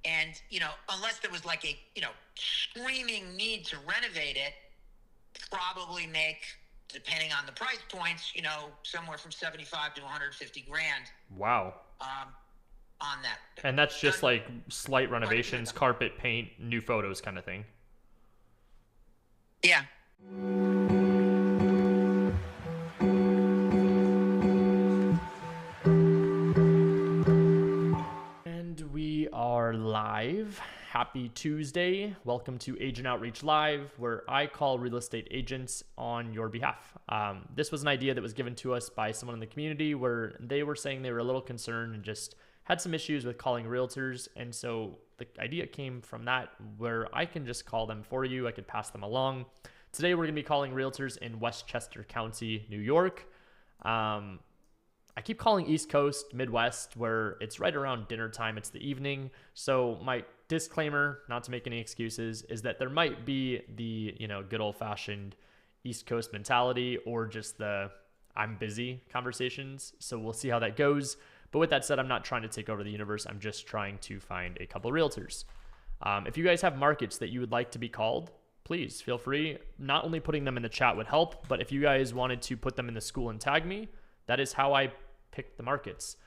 And, unless there was like a, screaming need to renovate it, probably make, depending on the price points, somewhere from 75 to 150 grand. Wow. On that. And that's just like slight renovations, carpet, paint, new photos kind of thing. Yeah. And we are live. Happy Tuesday. Welcome to Agent Outreach Live, where I call real estate agents on your behalf. This was an idea that was given to us by someone in the community where they were saying they were a little concerned and just had some issues with calling realtors. And so the idea came from that, where I can just call them for you. I could pass them along. Today, we're going to be calling realtors in Westchester County, New York. I keep calling East Coast, Midwest, where it's right around dinner time. It's the evening. So my disclaimer, not to make any excuses, is that there might be the, good old fashioned East Coast mentality or just the I'm busy conversations. So we'll see how that goes. But with that said, I'm not trying to take over the universe. I'm just trying to find a couple of realtors. If you guys have markets that you would like to be called, please feel free. Not only putting them in the chat would help, but if you guys wanted to put them in the Skool and tag me, that is how I picked the markets.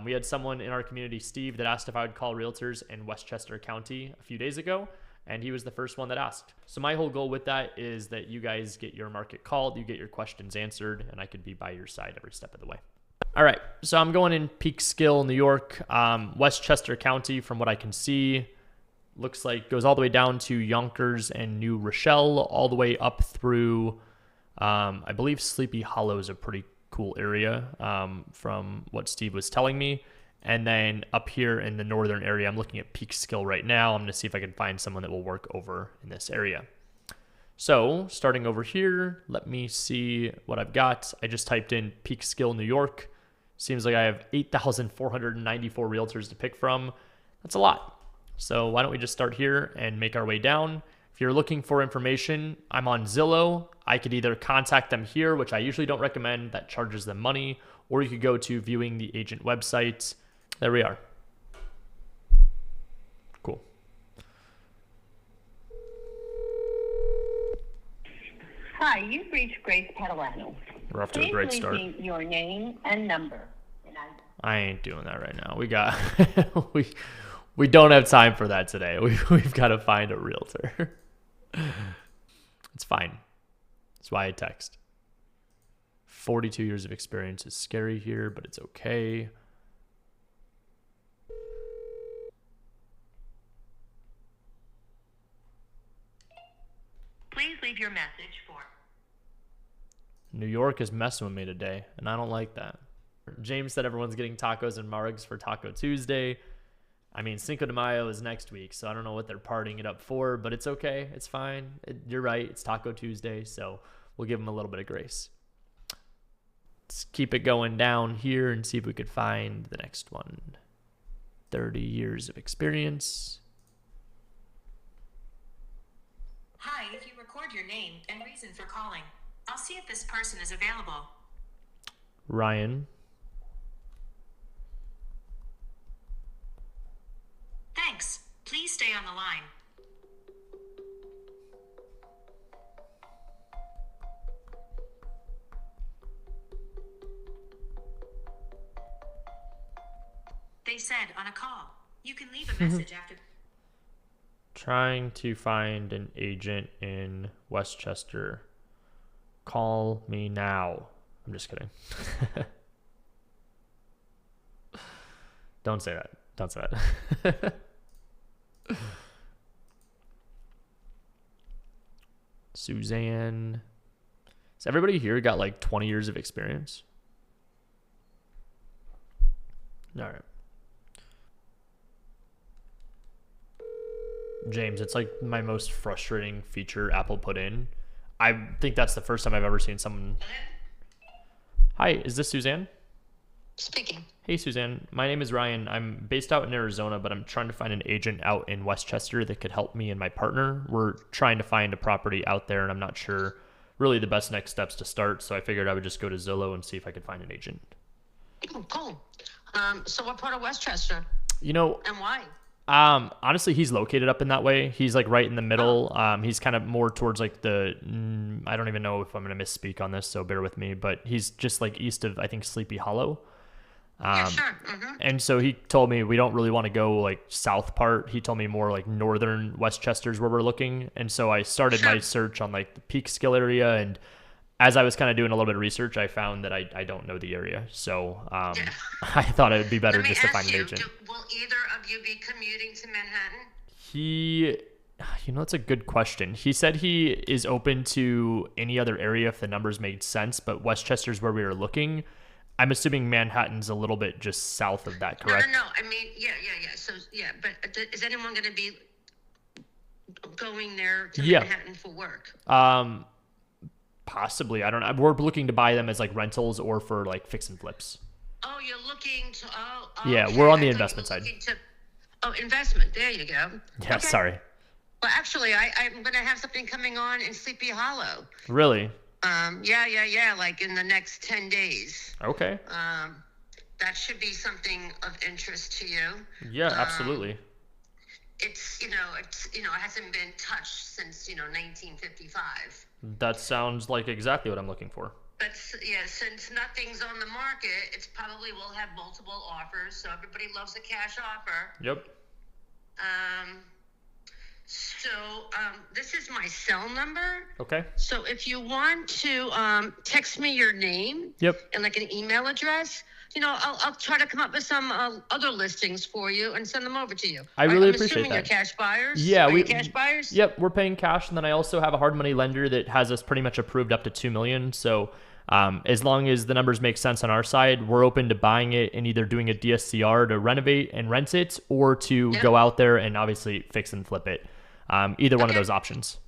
We had someone in our community, Steve, that asked if I would call realtors in Westchester County a few days ago, and he was the first one that asked. So my whole goal with that is that you guys get your market called, you get your questions answered, and I could be by your side every step of the way. All right, so I'm going in Peekskill, New York. Westchester County, from what I can see, looks like goes all the way down to Yonkers and New Rochelle, all the way up through, I believe Sleepy Hollow is a pretty cool area from what Steve was telling me. And then up here in the northern area, I'm looking at Peekskill right now. I'm going to see if I can find someone that will work over in this area. So starting over here, let me see what I've got. I just typed in Peekskill, New York. Seems like I have 8,494 realtors to pick from. That's a lot. So why don't we just start here and make our way down. If you're looking for information, I'm on Zillow. I could either contact them here, which I usually don't recommend, that charges them money, or you could go to viewing the agent website. There we are. Cool. Hi, you've reached Grace Catalano. We're off to a great start. Please leave me your name and number. I ain't doing that right now. We got we don't have time for that today. We've got to find a realtor. It's fine. That's why I text. 42 years of experience is scary here, but it's okay. Please leave your message for... New York is messing with me today, and I don't like that. James said everyone's getting tacos and margs for Taco Tuesday. I mean, Cinco de Mayo is next week, so I don't know what they're partying it up for, but it's okay. It's fine. You're right. It's Taco Tuesday, so we'll give them a little bit of grace. Let's keep it going down here and see if we could find the next one. 30 years of experience. Hi, if you record your name and reason for calling, I'll see if this person is available. Ryan. Thanks. Please stay on the line. They said on a call. You can leave a message after. Trying to find an agent in Westchester. Call me now. I'm just kidding. Don't say that. Don't say that. Suzanne. Has everybody here got like 20 years of experience? All right. James, it's like my most frustrating feature Apple put in. I think that's the first time I've ever seen someone. Hi, is this Suzanne? Speaking. Hey, Suzanne. My name is Ryan. I'm based out in Arizona, but I'm trying to find an agent out in Westchester that could help me and my partner. We're trying to find a property out there, and I'm not sure really the best next steps to start, so I figured I would just go to Zillow and see if I could find an agent. Oh, cool. So what part of Westchester? You know, And why? Honestly, he's located up in that way. He's like right in the middle. He's kind of more towards like I don't even know if I'm going to misspeak on this, so bear with me, but he's just like east of, I think, Sleepy Hollow. Yeah, sure. And so he told me we don't really want to go like south part. He told me more like northern Westchester's where we're looking. And so I started my search on like the Peekskill area. And as I was kind of doing a little bit of research, I found that I don't know the area. So I thought it would be better just to find an agent. Will either of you be commuting to Manhattan? That's a good question. He said he is open to any other area if the numbers made sense, but Westchester's where we were looking. I'm assuming Manhattan's a little bit just south of that, correct? No. I mean, yeah. So, yeah, but is anyone going to be going there to Manhattan for work? Possibly. I don't know. We're looking to buy them as like rentals or for like fix and flips. Oh, you're looking to, yeah, okay. We're on the I thought investment you were side. Investment. There you go. Yeah, Okay. Sorry. Well, actually, I'm going to have something coming on in Sleepy Hollow. Really? Yeah, like in the next 10 days. Okay. That should be something of interest to you. Yeah, absolutely. It hasn't been touched since 1955. That sounds like exactly what I'm looking for. But yeah, since nothing's on the market, it's probably will have multiple offers. So everybody loves a cash offer. Yep. So this is my cell number. Okay. So if you want to text me your name. Yep. And like an email address, I'll try to come up with some other listings for you and send them over to you. I really I'm appreciate assuming that. You're cash buyers. Yeah, you cash buyers. Yep, we're paying cash, and then I also have a hard money lender that has us pretty much approved up to $2 million. So as long as the numbers make sense on our side, we're open to buying it and either doing a DSCR to renovate and rent it, or to go out there and obviously fix and flip it. Either one of those options.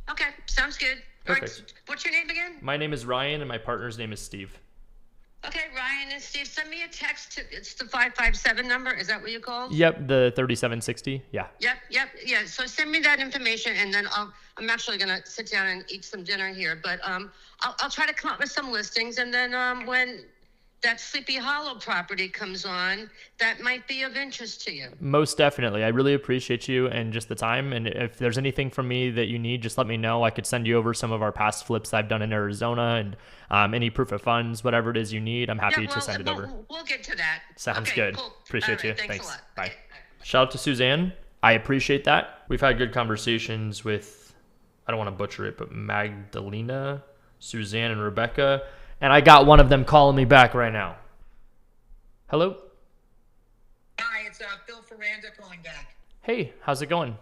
Okay, sounds good. Perfect. All right, what's your name again? My name is Ryan, and my partner's name is Steve. Okay, Ryan and Steve, send me a text. It's the 557 number. Is that what you called? Yep, the 3760. Yeah. Yep. Yeah. So send me that information, and then I'm actually gonna sit down and eat some dinner here. But I'll try to come up with some listings, and then when that Sleepy Hollow property comes on, that might be of interest to you. Most definitely. I really appreciate you and just the time. And if there's anything from me that you need, just let me know. I could send you over some of our past flips I've done in Arizona, and any proof of funds, whatever it is you need, I'm happy to send it over. We'll get to that. Sounds okay, good. Cool. Appreciate you. Thanks a lot. Bye. Okay. Shout out to Suzanne. I appreciate that. We've had good conversations with, I don't want to butcher it, but Magdalena, Suzanne, and Rebecca. And I got one of them calling me back right now. Hello? Hi, it's Phil Ferranda calling back. Hey, how's it going?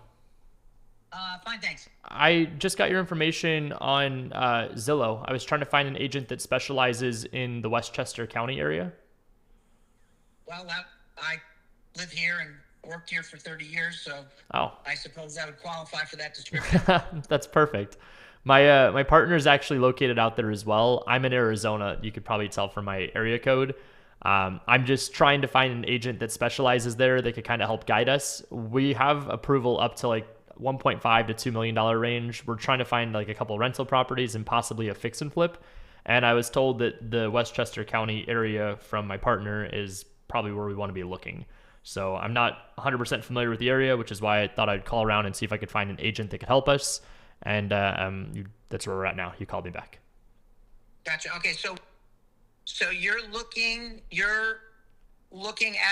Fine, thanks. I just got your information on Zillow. I was trying to find an agent that specializes in the Westchester County area. Well, I live here and worked here for 30 years, so I suppose I would qualify for that description. That's perfect. My partner is actually located out there as well. I'm in Arizona. You could probably tell from my area code. I'm just trying to find an agent that specializes there that could kind of help guide us. We have approval up to like $1.5 to $2 million range. We're trying to find like a couple rental properties and possibly a fix and flip. And I was told that the Westchester County area from my partner is probably where we want to be looking. So I'm not 100% familiar with the area, which is why I thought I'd call around and see if I could find an agent that could help us. And that's where we're at now. You called me back. Gotcha. Okay, so you're looking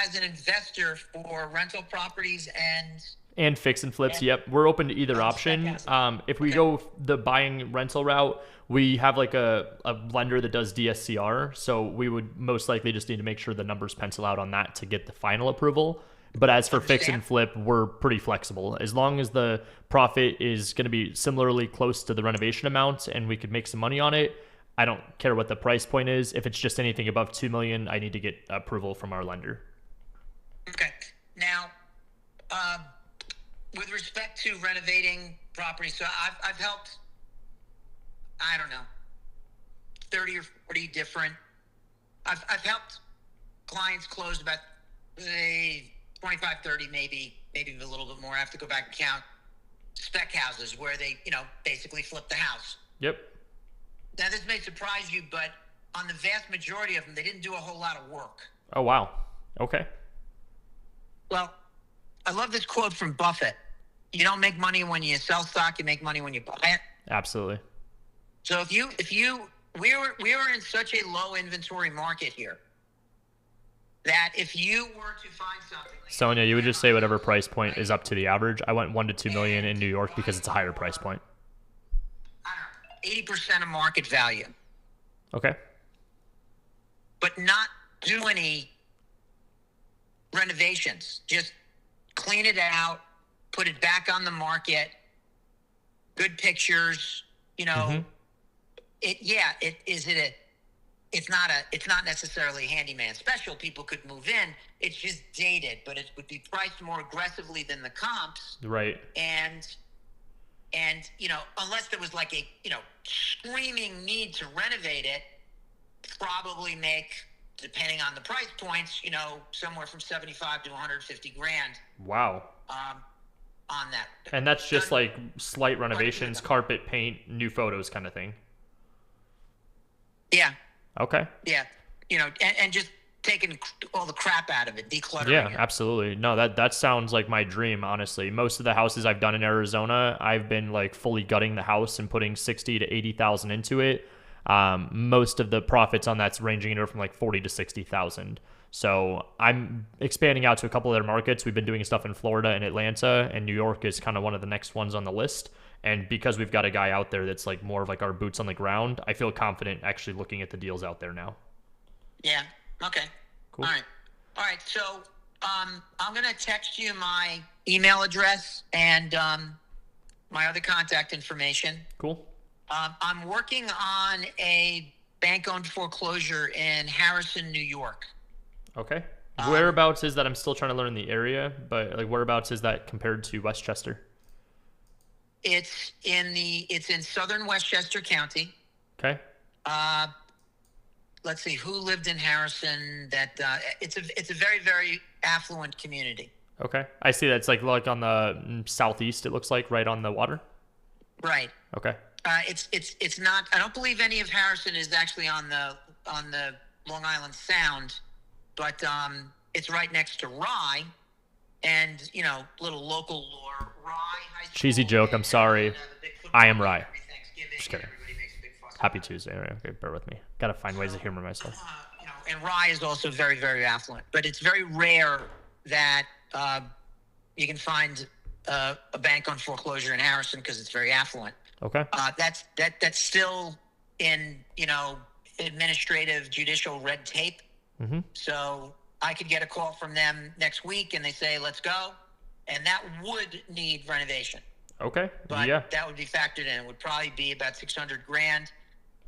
as an investor for rental properties and fix and flips. Yep, we're open to either option. If we go the buying rental route, we have like a lender that does DSCR, so we would most likely just need to make sure the numbers pencil out on that to get the final approval. But as for fix and flip, we're pretty flexible. As long as the profit is going to be similarly close to the renovation amount and we could make some money on it, I don't care what the price point is. If it's just anything above $2 million, I need to get approval from our lender. Okay. Now, with respect to renovating properties, so I've helped, I don't know, 30 or 40 different. I've helped clients close about 25, 30, maybe a little bit more. I have to go back and count spec houses where they, basically flip the house. Yep. Now, this may surprise you, but on the vast majority of them, they didn't do a whole lot of work. Oh, wow. Okay. Well, I love this quote from Buffett. You don't make money when you sell stock, you make money when you buy it. Absolutely. So we were in such a low inventory market here that if you were to find something like Sonia, you would just say whatever price point is up to the average. I went 1 to 2 million in New York because it's a higher price point. I don't know, 80% of market value, Okay. but not do any renovations. Just clean it out, put it back on the market, good pictures, you know. It's not necessarily handyman special. People could move in. It's just dated, but it would be priced more aggressively than the comps. Right. And you know, unless there was like a, you know, screaming need to renovate it, probably make, depending on the price points, you know, somewhere from 75 to 150 grand. Wow. On that. And that's just like slight renovations, carpet, paint, new photos kind of thing. Yeah. Okay. Yeah. You know, and just taking all the crap out of it, decluttering Yeah, it. absolutely. No, that sounds like my dream, honestly. Most of the houses I've done in Arizona, I've been like fully gutting the house and putting 60 to 80,000 into it. Most of the profits on that's ranging anywhere from like 40 to 60,000. So I'm expanding out to a couple of other markets. We've been doing stuff in Florida and Atlanta, and New York is kind of one of the next ones on the list. And because we've got a guy out there that's like more of like our boots on the ground, I feel confident actually looking at the deals out there now. Yeah. Okay. Cool. All right. So, I'm going to text you my email address and, my other contact information. Cool. I'm working on a bank-owned foreclosure in Harrison, New York. Okay. Whereabouts is that? I'm still trying to learn the area, but like whereabouts is that compared to Westchester? It's in southern Westchester County. Okay. Let's see who lived in Harrison. It's a very, very affluent community. Okay. I see that it's like on the southeast, it looks like, right on the water. Right. Okay. It's not. I don't believe any of Harrison is actually on the Long Island Sound, but it's right next to Rye, and you know, little local lore. Rye High School. Cheesy joke. I'm sorry. I am Rye. Just kidding. Happy Tuesday. Tuesday. All right, okay, bear with me. Gotta find ways to humor myself. You know, and Rye is also very, very affluent, but it's very rare that you can find a bank on foreclosure in Harrison because it's very affluent. Okay. That's still in, you know, administrative judicial red tape. Mm-hmm. So I could get a call from them next week and they say, let's go. And that would need renovation. Okay. But yeah. that would be factored in. It would probably be about 600 grand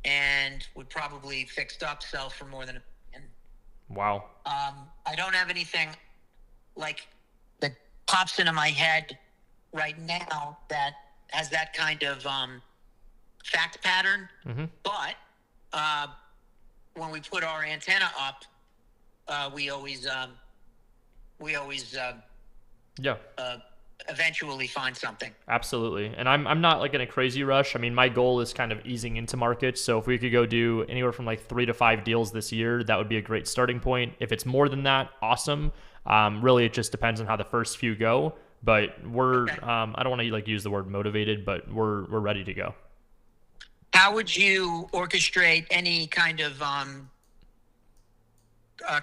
and would probably fixed up sell for more than $1 million. Wow. I don't have anything like that pops into my head right now that has that kind of fact pattern. Mm-hmm. But when we put our antenna up, we always Yeah. Eventually find something. Absolutely. And I'm not like in a crazy rush. I mean, my goal is kind of easing into markets. So if we could go do anywhere from like 3 to 5 deals this year, that would be a great starting point. If it's more than that, awesome. Really, it just depends on how the first few go. But we're, okay. I don't want to like use the word motivated, but we're ready to go. How would you orchestrate any kind of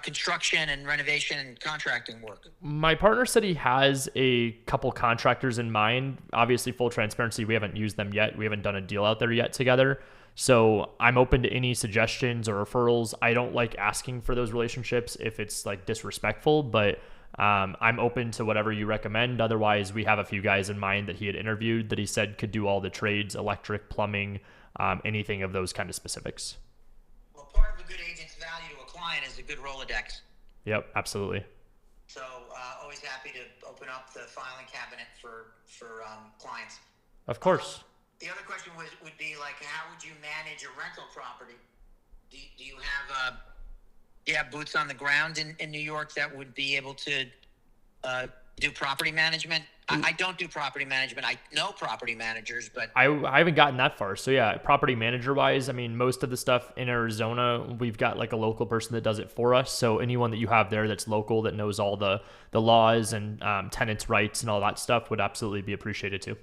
construction and renovation and contracting work? My partner said he has a couple contractors in mind. Obviously, full transparency, we haven't used them yet. We haven't done a deal out there yet together. So I'm open to any suggestions or referrals. I don't like asking for those relationships if it's like disrespectful, but I'm open to whatever you recommend. Otherwise, we have a few guys in mind that he had interviewed that he said could do all the trades, electric, plumbing, anything of those kind of specifics. Well, part of a good agent's value to a client is a good Rolodex. Yep, absolutely. So always happy to open up the filing cabinet for clients. Of course. The other question would be like, how would you manage a rental property? Do you have boots on the ground in New York that would be able to do property management. I don't do property management. I know property managers, but I haven't gotten that far. So yeah, property manager wise, I mean, most of the stuff in Arizona, we've got like a local person that does it for us. So anyone that you have there that's local that knows all the laws and tenants' rights and all that stuff would absolutely be appreciated too.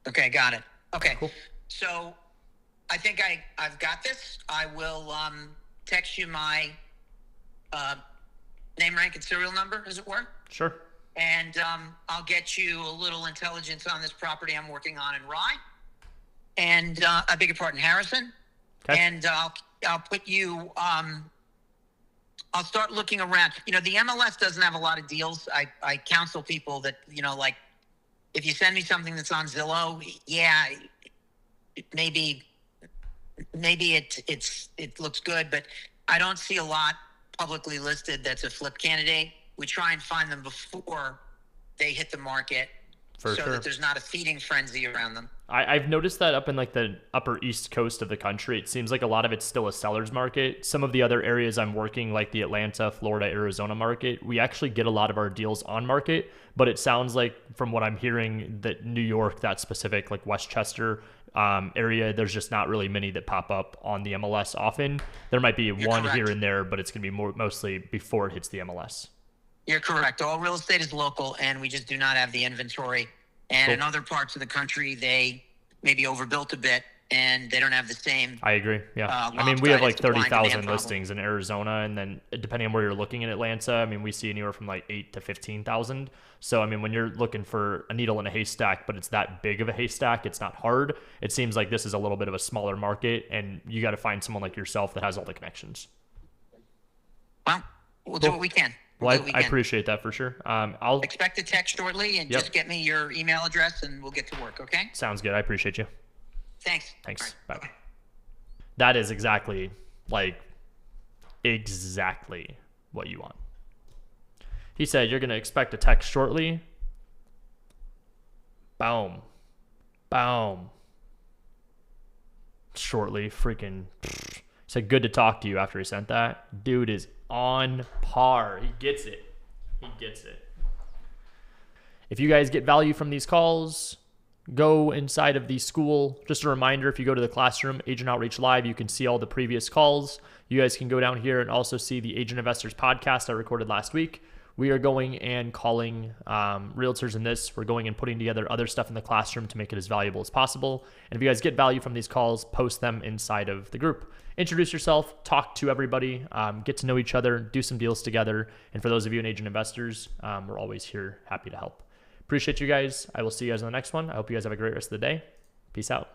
okay, got it. Okay, Cool. so I think I've got this. I will text you my name, rank, and serial number, as it were. Sure. And I'll get you a little intelligence on this property I'm working on in Rye, and I beg your pardon, Harrison. Okay. And I'll put you. I'll start looking around. You know, the MLS doesn't have a lot of deals. I counsel people that, you know, like, if you send me something that's on Zillow, yeah, maybe it looks good, but I don't see a lot publicly listed that's a flip candidate. We try and find them before they hit the market, For so sure. that there's not a feeding frenzy around them. I've noticed that up in like the upper east coast of the country, it seems like a lot of it's still a seller's market. Some of the other areas I'm working, like the Atlanta, Florida, Arizona market, we actually get a lot of our deals on market, but it sounds like from what I'm hearing that New York, that specific like Westchester area, there's just not really many that pop up on the MLS often. There might be You're one correct. here and there, but it's going to be mostly before it hits the MLS. You're correct. All real estate is local, and we just do not have the inventory. And Cool. in other parts of the country, they maybe overbuilt a bit, and they don't have the same. I agree. Yeah. I mean, we have like lopsided supply and 30,000 demand problem. listings in Arizona. And then depending on where you're looking in Atlanta, I mean, we see anywhere from like 8 to 15,000. So, I mean, when you're looking for a needle in a haystack, but it's that big of a haystack, it's not hard. It seems like this is a little bit of a smaller market, and you got to find someone like yourself that has all the connections. Well, we'll do Cool. what we can. Well, Do what we I can. appreciate that for sure. I'll Expect a text shortly, and Yep. just get me your email address, and we'll get to work, okay? sounds good. I appreciate you. Thanks. Thanks. All right. Bye. That is exactly what you want. He said, you're going to expect a text shortly. Boom. Boom. Shortly. Freaking. He said, good to talk to you after he sent that. Dude is on par. He gets it. He gets it. If you guys get value from these calls, go inside of the Skool. Just a reminder, if you go to the classroom, Agent Outreach Live, you can see all the previous calls. You guys can go down here and also see the Agent Investors podcast I recorded last week. We are going and calling realtors in this. We're going and putting together other stuff in the classroom to make it as valuable as possible. And if you guys get value from these calls, post them inside of the group. Introduce yourself, talk to everybody, get to know each other, do some deals together. And for those of you in Agent Investors, we're always here, happy to help. Appreciate you guys. I will see you guys on the next one. I hope you guys have a great rest of the day. Peace out.